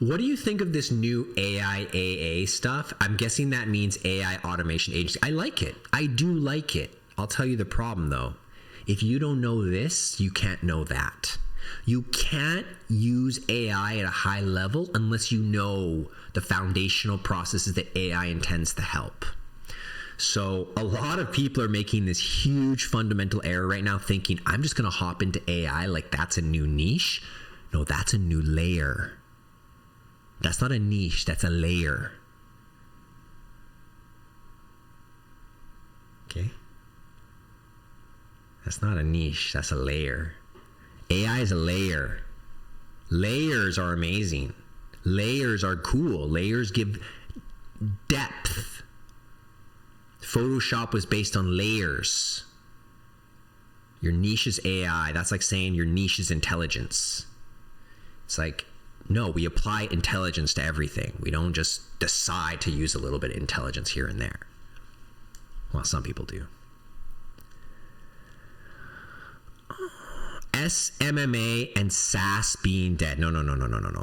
What do you think of this new AIAA stuff? I'm guessing that means AI Automation Agency. I like it. I do like it. I'll tell you the problem though. If you don't know this, you can't know that. You can't use AI at a high level unless you know the foundational processes that AI intends to help. So a lot of people are making this huge fundamental error right now thinking, I'm just going to hop into AI like that's a new niche. No, that's a new layer. That's not a niche, that's a layer. Okay? That's not a niche, that's a layer. AI is a layer. Layers are amazing. Layers are cool. Layers give depth. Photoshop was based on layers. Your niche is AI. That's like saying your niche is intelligence. It's like, no, we apply intelligence to everything. We don't just decide to use a little bit of intelligence here and there. Well, some people do. SMMA and SaaS being dead. No.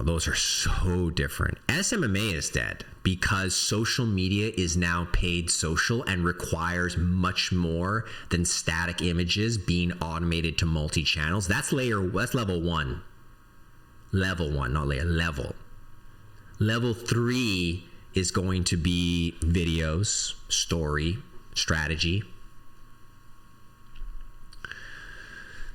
Those are so different. SMMA is dead because social media is now paid social and requires much more than static images being automated to multi-channels. That's level one. Level one, not layer, level. Level 3 is going to be videos, story, strategy.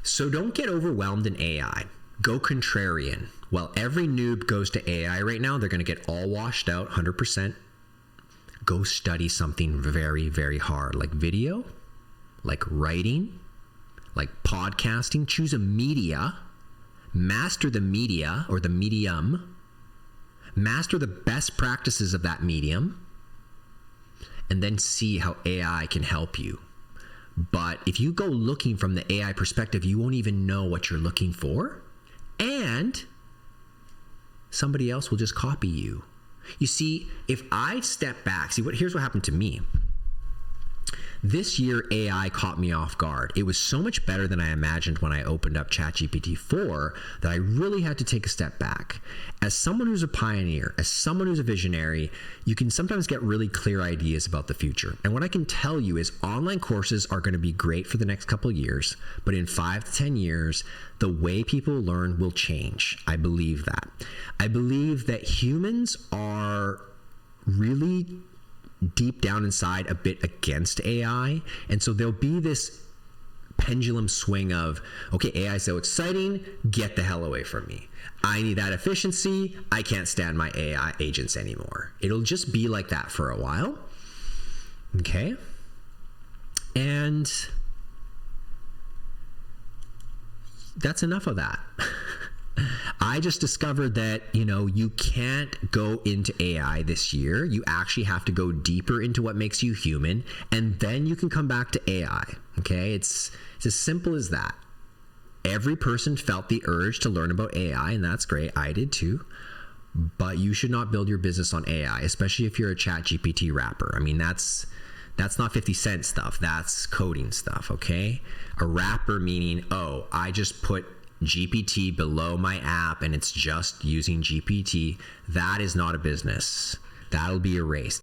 So don't get overwhelmed in AI. Go contrarian. While every noob goes to AI right now, they're going to get all washed out 100%. Go study something very, very hard, like video, like writing, like podcasting. Choose a media. Master the media or the medium. Master the best practices of that medium. And then see how AI can help you. But if you go looking from the AI perspective, you won't even know what you're looking for. And somebody else will just copy you. You see, if I step back, here's what happened to me. This year, AI caught me off guard. It was so much better than I imagined when I opened up ChatGPT 4 that I really had to take a step back. As someone who's a pioneer, as someone who's a visionary, you can sometimes get really clear ideas about the future. And what I can tell you is online courses are going to be great for the next couple of years, but in 5 to 10 years, the way people learn will change. I believe that. I believe that humans are really deep down inside a bit against AI. And so there'll be this pendulum swing of, okay, AI is so exciting, get the hell away from me. I need that efficiency. I can't stand my AI agents anymore. It'll just be like that for a while. Okay. And that's enough of that. I just discovered that, you can't go into AI this year. You actually have to go deeper into what makes you human, and then you can come back to AI. Okay? It's as simple as that. Every person felt the urge to learn about AI, and that's great. I did too. But you should not build your business on AI, especially if you're a ChatGPT rapper. I mean, that's not 50 Cent stuff. That's coding stuff, okay? A rapper meaning, I just put GPT below my app and it's just using GPT. That is not a business. That'll be erased.